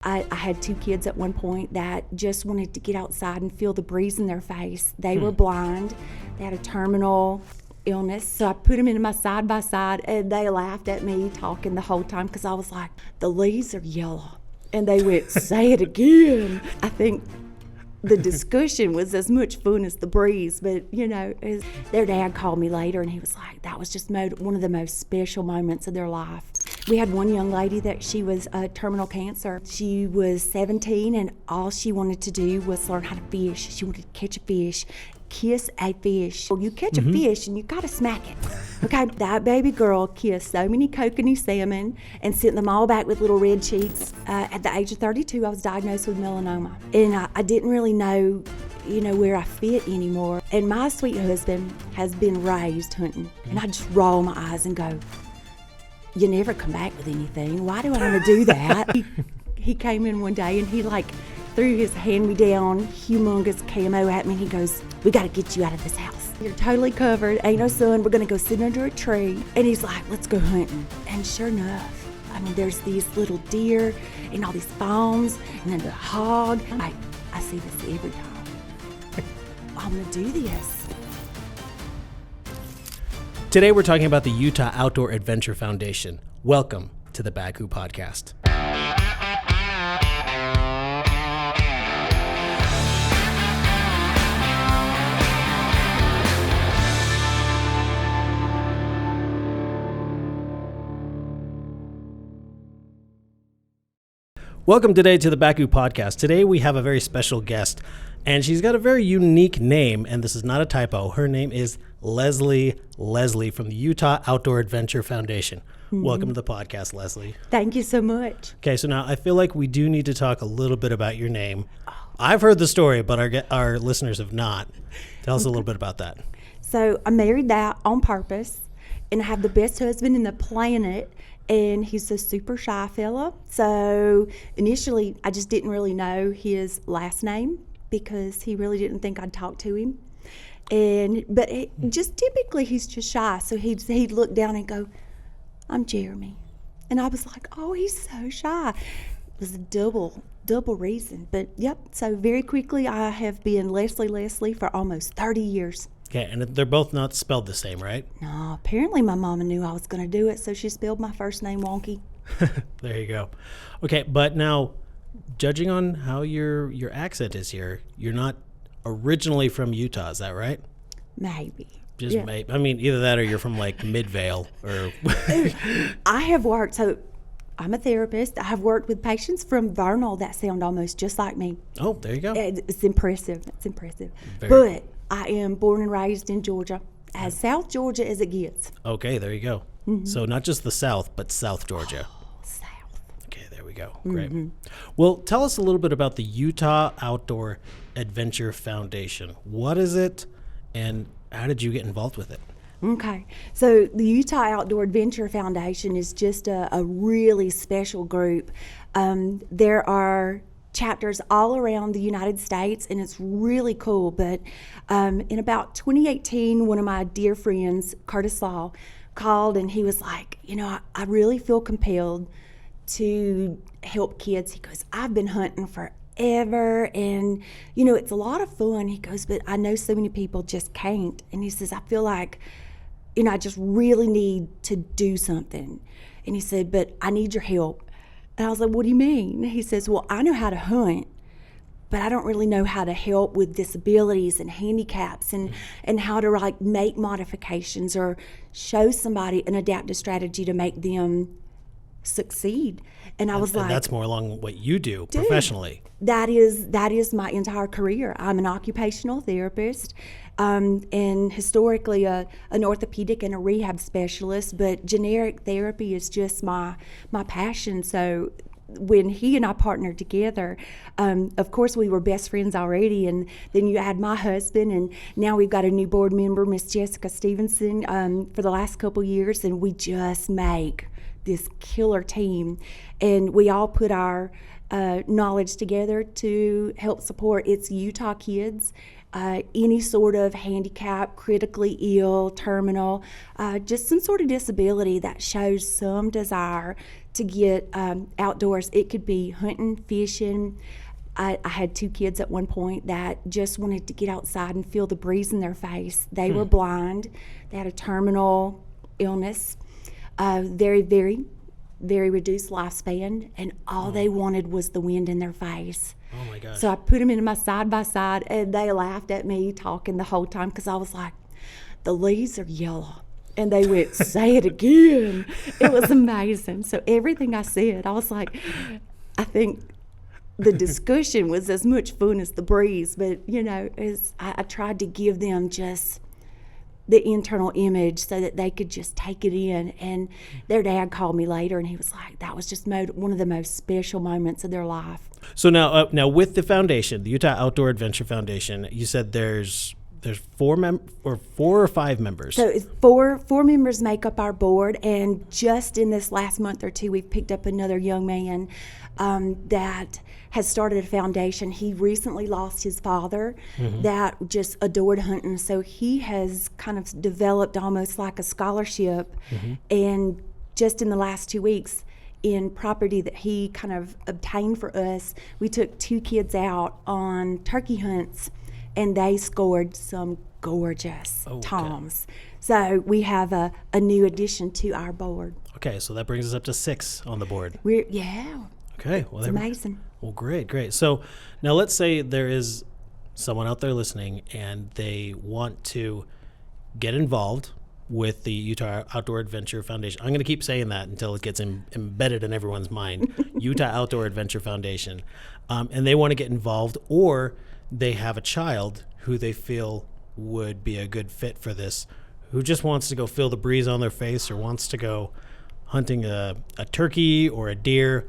I had 2 kids at one point that just wanted to get outside and feel the breeze in their face. They were blind. They had a terminal illness. So I put them into my side-by-side, and they laughed at me talking the whole time because I was like, the leaves are yellow. And they went, say it again. I think the discussion was as much fun as the breeze, but their dad called me later and he was like, that was just one of the most special moments of their life. We had one young lady that she was terminal cancer. She was 17 and all she wanted to do was learn how to fish. She wanted to catch a fish, kiss a fish. Well, you catch a fish and you gotta smack it. Okay, that baby girl kissed so many Kokanee salmon and sent them all back with little red cheeks. At the age of 32, I was diagnosed with melanoma. And I didn't really know, where I fit anymore. And my sweet husband has been raised hunting. And I just roll my eyes and go, you never come back with anything. Why do I want to do that? He came in one day and he threw his hand-me-down humongous camo at me. He goes, we got to get you out of this house. You're totally covered. Ain't no sun. We're going to go sit under a tree. And he's like, let's go hunting. And sure enough, there's these little deer and all these fawns and then the hog. I see this every time. I'm going to do this. Today we're talking about the Utah Outdoor Adventure Foundation. Welcome to the Bakcou Podcast. Welcome today to the Bakcou Podcast. Today we have a very special guest, and she's got a very unique name, and this is not a typo. Her name is Leslye Leslie from the Utah Outdoor Adventure Foundation. Welcome to the podcast, Leslye. Thank you so much. Okay, so now I feel like we do need to talk a little bit about your name. I've heard the story, but our listeners have not. Tell us a little bit about that. So I married that on purpose, and I have the best husband in the planet, and he's a super shy fella. So initially, I just didn't really know his last name because he really didn't think I'd talk to him. But just typically, he's just shy. So he'd look down and go, I'm Jeremy. And I was like, oh, he's so shy. It was a double reason. But yep, so very quickly, I have been Leslye Leslie for almost 30 years. Okay, and they're both not spelled the same, right? No, apparently my mama knew I was going to do it, so she spelled my first name wonky. There you go. Okay, but now, judging on how your accent is here, you're not originally from Utah, is that right? Maybe. Maybe. I mean, either that or you're from Midvale or... I have worked, so I'm a therapist. I have worked with patients from Vernal that sound almost just like me. Oh, there you go. It's impressive. But I am born and raised in Georgia, as South Georgia as it gets. Okay, there you go. Mm-hmm. So not just the South, but South Georgia. Oh, South. Okay, there we go. Great. Mm-hmm. Well, tell us a little bit about the Utah Outdoor Adventure Foundation. What is it, and how did you get involved with it? Okay, so the Utah Outdoor Adventure Foundation is just a really special group. There are chapters all around the United States, and it's really cool. But in about 2018, one of my dear friends, Curtis Law, called, and he was like, I really feel compelled to help kids. He goes, I've been hunting forever, and it's a lot of fun. He goes, but I know so many people just can't. And he says, I feel like I just really need to do something. And he said, but I need your help. And I was like, what do you mean? He says, well, I know how to hunt, but I don't really know how to help with disabilities and handicaps and how to make modifications or show somebody an adaptive strategy to make them succeed. And I was like, that's more along what you do professionally. That is my entire career. I'm an occupational therapist, and historically an orthopedic and a rehab specialist, but generic therapy is just my passion. So when he and I partnered together, of course we were best friends already, and then you add my husband, and now we've got a new board member, Miss Jessica Stevenson, for the last couple years, and we just make this killer team, and we all put our knowledge together to help support its Utah kids, any sort of handicap, critically ill, terminal, just some sort of disability that shows some desire to get outdoors. It could be hunting, fishing. I had 2 kids at one point that just wanted to get outside and feel the breeze in their face. They were blind. They had a terminal illness, very, very, very reduced lifespan, and all they wanted was the wind in their face. Oh my gosh. So I put them in my side-by-side, and they laughed at me talking the whole time because I was like, the leaves are yellow. And they went, say it again. It was amazing. So everything I said, I was like, I think the discussion was as much fun as the breeze. But, I tried to give them just the internal image so that they could just take it in. And their dad called me later, and he was like, that was just one of the most special moments of their life. So now with the foundation, the Utah Outdoor Adventure Foundation, you said there's 4 or 5 members. So it's four members make up our board, and just in this last month or 2, we've picked up another young man that has started a foundation. He recently lost his father that just adored hunting, so he has kind of developed almost like a scholarship. And just in the last 2 weeks, in property that he kind of obtained for us, we took 2 kids out on turkey hunts, and they scored some gorgeous toms. So we have a new addition to our board. Okay, so that brings us up to 6 on the board. Okay, well, it's amazing. Well, great. So now let's say there is someone out there listening and they want to get involved with the Utah Outdoor Adventure Foundation. I'm going to keep saying that until it gets embedded in everyone's mind. Utah Outdoor Adventure Foundation. And they want to get involved, or they have a child who they feel would be a good fit for this, who just wants to go feel the breeze on their face or wants to go hunting a turkey or a deer.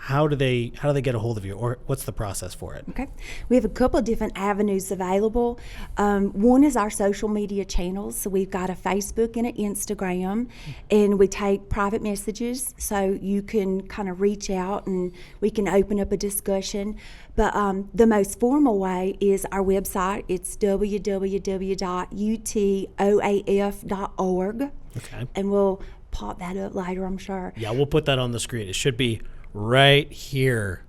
How do they get a hold of you, or what's the process for it? Okay, we have a couple of different avenues available. One is our social media channels. So we've got a Facebook and an Instagram, and we take private messages, so you can kind of reach out and we can open up a discussion. But the most formal way is our website. It's www.utoaf.org. Okay. And we'll pop that up later, I'm sure. Yeah, we'll put that on the screen. It should be right here.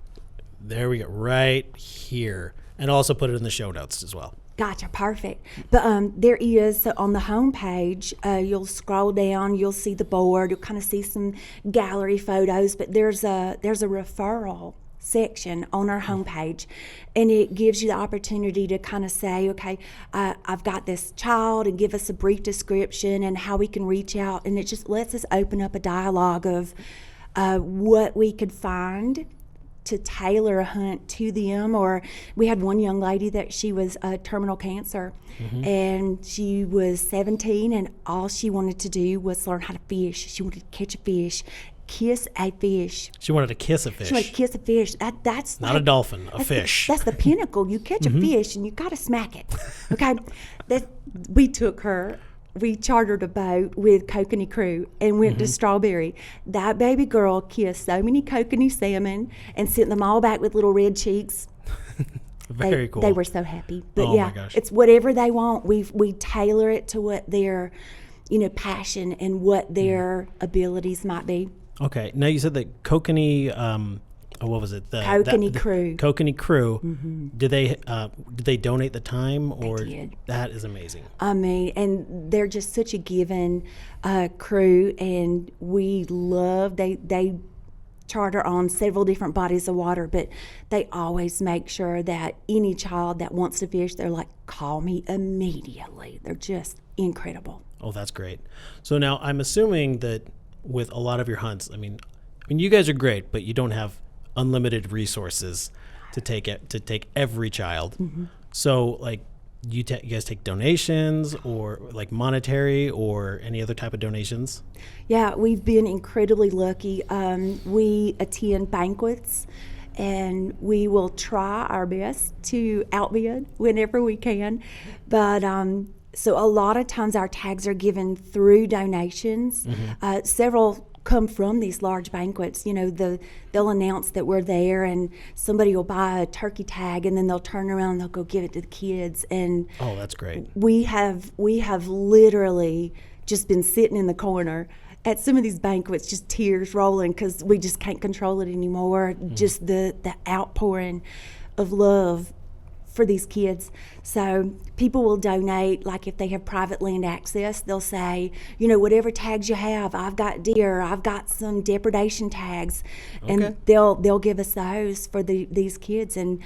There we go, right here. And also put it in the show notes as well. Gotcha, perfect. But there is, so on the homepage, you'll scroll down, you'll see the board, you'll kind of see some gallery photos, but there's a referral section on our homepage, and it gives you the opportunity to kind of say, okay, I've got this child, and give us a brief description and how we can reach out, and it just lets us open up a dialogue of what we could find to tailor a hunt to them. Or we had one young lady that she was terminal cancer, and she was 17, and all she wanted to do was learn how to fish. She wanted to catch a fish, kiss a fish. She wanted to kiss a fish. She wanted to kiss a fish. That's not like, a dolphin, a fish. That's the pinnacle. You catch a fish and you got to smack it. Okay, we took her. We chartered a boat with Kokanee crew and went to Strawberry. That baby girl kissed so many Kokanee salmon and sent them all back with little red cheeks. Very cool. They were so happy. But my gosh. It's whatever they want. We tailor it to what their passion and what their abilities might be. Okay. Now you said that Kokanee, what was it? Kokanee crew. Kokanee crew. Did they donate the time, or They did. That is amazing. I mean, and they're just such a giving crew, and we love. They charter on several different bodies of water, but they always make sure that any child that wants to fish, they're like, call me immediately. They're just incredible. Oh, that's great. So now I'm assuming that with a lot of your hunts, I mean, you guys are great, but you don't have unlimited resources to take every child. So like you guys take donations, or like monetary or any other type of donations? Yeah, we've been incredibly lucky. We attend banquets, and we will try our best to outbid whenever we can. But so a lot of times our tags are given through donations. Several come from these large banquets. They'll announce that we're there, and somebody will buy a turkey tag, and then they'll turn around and they'll go give it to the kids. And oh, that's great. We have literally just been sitting in the corner at some of these banquets, just tears rolling because we just can't control it anymore. Just the outpouring of love for these kids. So people will donate, like if they have private land access, they'll say, whatever tags you have, I've got deer, I've got some depredation tags, and they'll give us those for these kids. And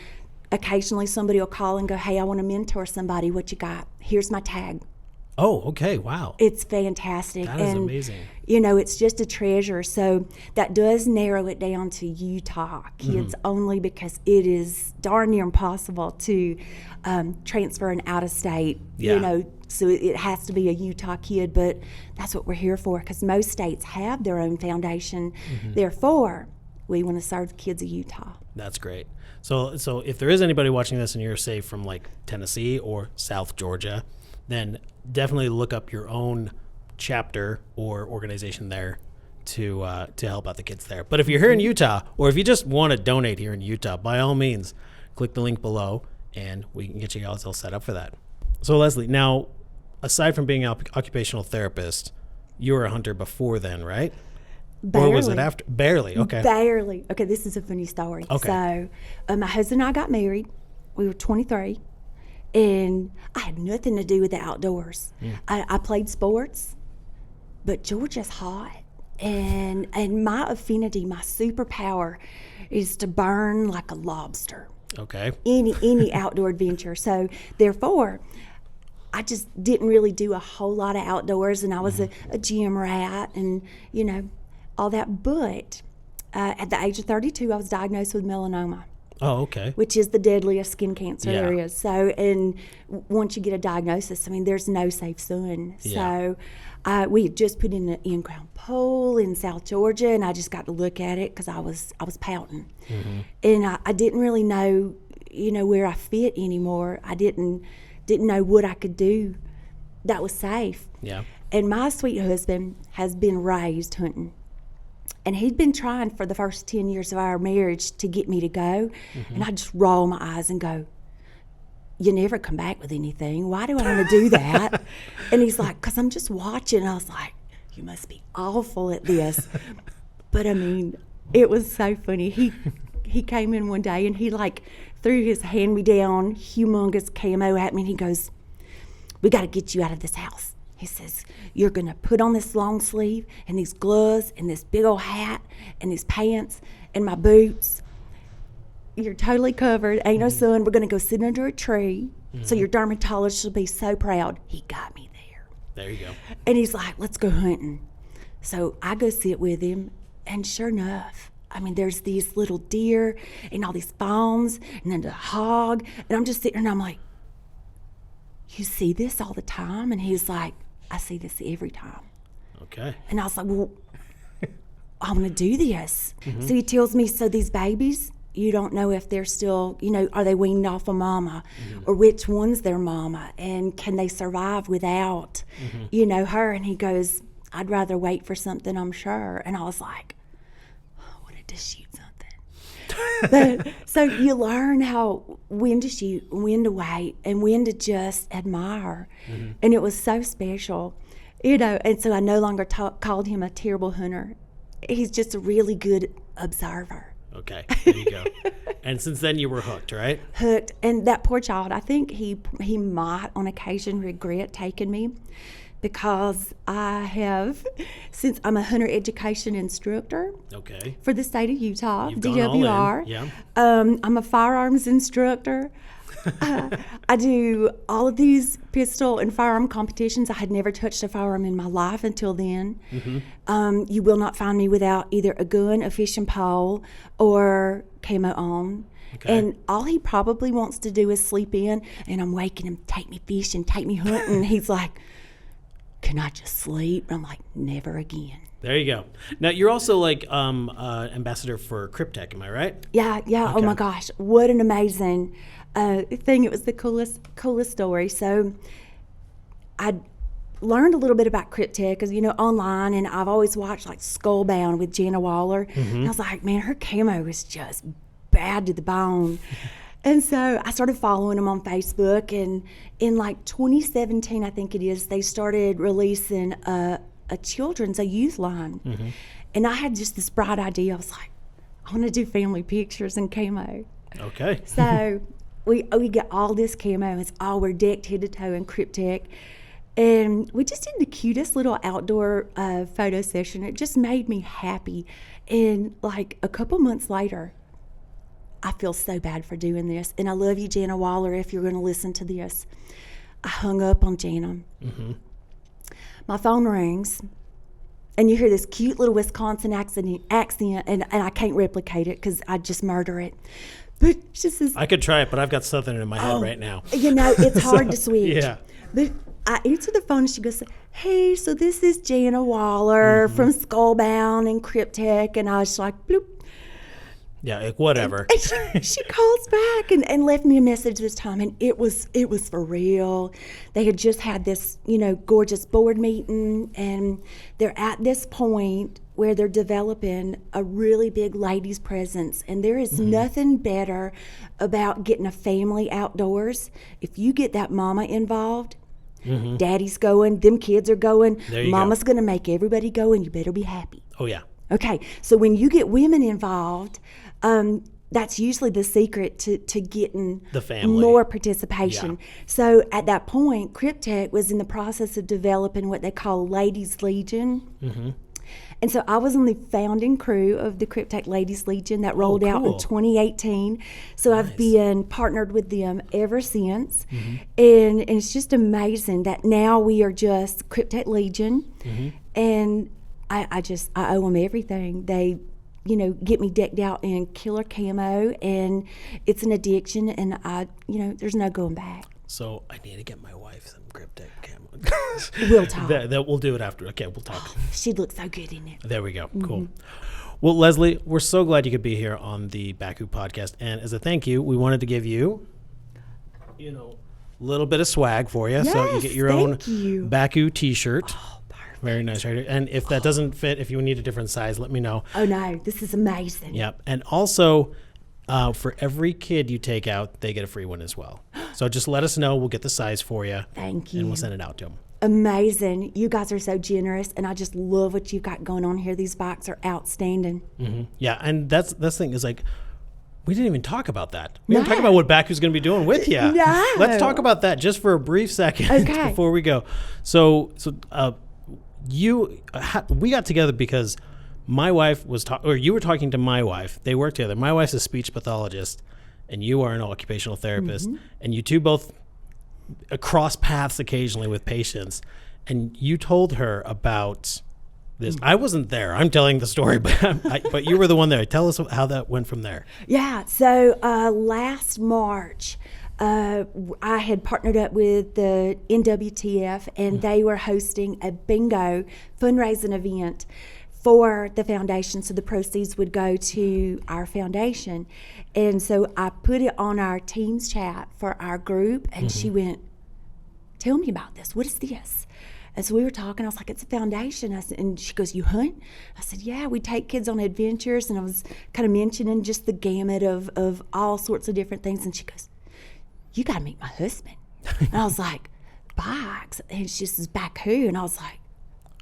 occasionally somebody will call and go, hey, I want to mentor somebody. What you got? Here's my tag. Oh, okay. Wow. It's fantastic. That is amazing. It's just a treasure. So that does narrow it down to Utah kids only, because it is darn near impossible to transfer an out-of-state, so it has to be a Utah kid. But that's what we're here for, because most states have their own foundation. Therefore, we want to serve the kids of Utah. That's great. So if there is anybody watching this and you're, say, from like Tennessee or South Georgia, then definitely look up your own chapter or organization there to help out the kids there. But if you're here in Utah, or if you just want to donate here in Utah, by all means, click the link below and we can get you guys all set up for that. So Leslye, now, aside from being an occupational therapist, you were a hunter before then, right? Barely. Or was it after? Barely, okay. Barely. Okay, this is a funny story. Okay. So my husband and I got married. We were 23. And I had nothing to do with the outdoors. I played sports, but Georgia's hot. And my affinity, my superpower is to burn like a lobster. Okay. Any outdoor adventure. So therefore, I just didn't really do a whole lot of outdoors, and I was a gym rat and, all that. But at the age of 32, I was diagnosed with melanoma. Oh, okay. Which is the deadliest skin cancer there is. So, and once you get a diagnosis, there's no safe son. Yeah. So, we had just put in an in-ground pool in South Georgia, and I just got to look at it because I was pouting, and I didn't really know, where I fit anymore. I didn't know what I could do that was safe. Yeah. And my sweet husband has been raised hunting. And he'd been trying for the first 10 years of our marriage to get me to go. And I just roll my eyes and go, you never come back with anything. Why do I want to do that? And he's like, because I'm just watching. I was like, you must be awful at this. But it was so funny. He came in one day and he threw his hand-me-down humongous camo at me, and he goes, we got to get you out of this house. He says, you're going to put on this long sleeve and these gloves and this big old hat and these pants and my boots. You're totally covered. Ain't no sun. We're going to go sit under a tree. So your dermatologist will be so proud. He got me there. There you go. And he's like, let's go hunting. So I go sit with him, and sure enough, there's these little deer and all these fawns and then the hog. And I'm just sitting there and I'm like, you see this all the time? And he's like, I see this every time. Okay. And I was like, well, I want to do this. So he tells me, so these babies, you don't know if they're still, are they weaned off of mama, or which one's their mama, and can they survive without, her? And he goes, I'd rather wait for something, I'm sure. And I was like, I wanted to shoot something. But, so you learn when to shoot, when to wait, and when to just admire. And it was so special, and so I no longer called him a terrible hunter. He's just a really good observer. Okay, there you go. And since then you were hooked, right? Hooked. And that poor child, I think he might on occasion regret taking me, because I have, since I'm a hunter education instructor for the state of Utah, You've DWR. Yeah. I'm a firearms instructor. I do all of these pistol and firearm competitions. I had never touched a firearm in my life until then. You will not find me without either a gun, a fishing pole, or camo on. Okay. And all he probably wants to do is sleep in, and I'm waking him, take me fishing, take me hunting. He's like, can I just sleep? And I'm like, never again. There you go. Now, you're also ambassador for Kryptek, am I right? Yeah. Okay. Oh my gosh, what an amazing thing. It was the coolest story. So I learned a little bit about Kryptek, because, online, and I've always watched Skullbound with Jana Waller. And I was like, man, her camo is just bad to the bone. And so I started following them on Facebook, and in 2017, I think it is, they started releasing a a youth line. And I had just this bright idea. I was like, I want to do family pictures and camo. Okay. So we got all this camo. We're decked head to toe in Kryptek. And we just did the cutest little outdoor photo session. It just made me happy. And like a couple months later, I feel so bad for doing this. And I love you, Jana Waller, if you're going to listen to this. I hung up on Jana. My phone rings, and you hear this cute little Wisconsin accent and I can't replicate it because I'd just murder it. But she says, I could try it, but I've got something in my head right now. You know, it's hard to switch. Yeah. But I answer the phone, and she goes, hey, so this is Jana Waller from Skullbound and Kryptek. And I was like, bloop. Yeah, like whatever. And she calls back and left me a message this time, and it was for real. They had just had this, gorgeous board meeting, and they're at this point where they're developing a really big ladies' presence, and there is nothing better about getting a family outdoors. If you get that mama involved, daddy's going, them kids are going, mama's going to make everybody go, and you better be happy. Oh, yeah. Okay, so when you get women involved, that's usually the secret to getting the family more participation. Yeah. So at that point, Kryptek was in the process of developing what they call Ladies Legion. And so I was on the founding crew of the Kryptek Ladies Legion that rolled out in 2018. So I've been partnered with them ever since. And it's just amazing that now we are just Kryptek Legion. And I owe them everything. They, get me decked out in killer camo, and it's an addiction, and there's no going back. So I need to get my wife some Kryptek camo. We'll talk. That we'll do it after. Okay, we'll talk. She'd look so good in it. There we go. Cool. Well, Leslye, we're so glad you could be here on the Bakcou Podcast, and as a thank you, we wanted to give you, a little bit of swag for you. So you get your own Bakcou T-shirt. Very nice, right? And if that doesn't fit, if you need a different size, let me know. Oh, no. This is amazing. Yep. And also, for every kid you take out, they get a free one as well. So just let us know. We'll get the size for you. Thank you. And we'll send it out to them. Amazing. You guys are so generous, and I just love what you've got going on here. These bikes are outstanding. Yeah, and that's the thing is like, we didn't even talk about that. We didn't talk about what Bakcou's going to be doing with you. No. Let's talk about that just for a brief second before we go. So we got together because my wife was you were talking to my wife. They work together. My wife's a speech pathologist, and you are an occupational therapist, and you two both cross paths occasionally with patients. And you told her about this. I wasn't there. I'm telling the story, but you were the one there. Tell us how that went from there. Yeah. So last March, I had partnered up with the NWTF, and they were hosting a bingo fundraising event for the foundation, so the proceeds would go to our foundation. And so I put it on our Teams chat for our group, and she went, tell me about this. What is this? And so we were talking. I was like, it's a foundation. And she goes, you hunt? I said, yeah, we take kids on adventures. And I was kind of mentioning just the gamut of all sorts of different things. And she goes, you got to meet my husband. And I was like, bikes? And she says, Bakcou. And I was like,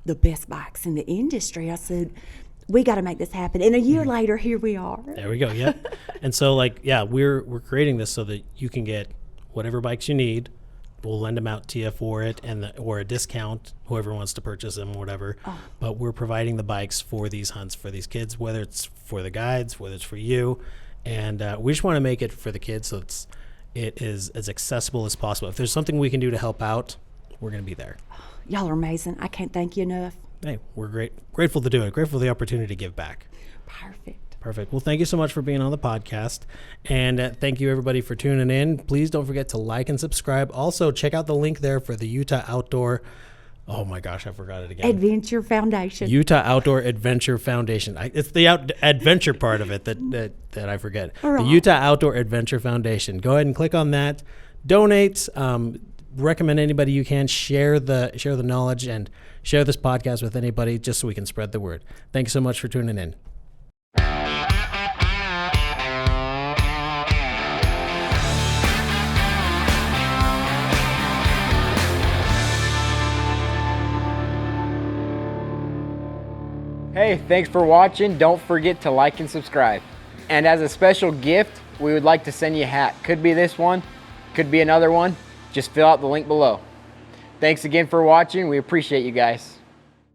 the best bikes in the industry. I said, we got to make this happen. And a year later, here we are. There we go. Yeah. And so we're creating this so that you can get whatever bikes you need. We'll lend them out to you for it, or a discount, whoever wants to purchase them, whatever. But we're providing the bikes for these hunts for these kids, whether it's for the guides, whether it's for you. And we just want to make it for the kids so it is as accessible as possible. If there's something we can do to help out, we're going to be there. Y'all are amazing. I can't thank you enough. Hey, we're grateful to do it. Grateful for the opportunity to give back. Perfect. Well, thank you so much for being on the podcast. And thank you, everybody, for tuning in. Please don't forget to like and subscribe. Also, check out the link there for the Utah Outdoor. Oh, my gosh, I forgot it again. Adventure Foundation. Utah Outdoor Adventure Foundation. It's the adventure part of it that I forget. Right. The Utah Outdoor Adventure Foundation. Go ahead and click on that. Donate. Recommend anybody you can. Share the knowledge and share this podcast with anybody just so we can spread the word. Thanks so much for tuning in. Hey, thanks for watching. Don't forget to like and subscribe. And as a special gift, we would like to send you a hat. Could be this one, could be another one. Just fill out the link below. Thanks again for watching. We appreciate you guys.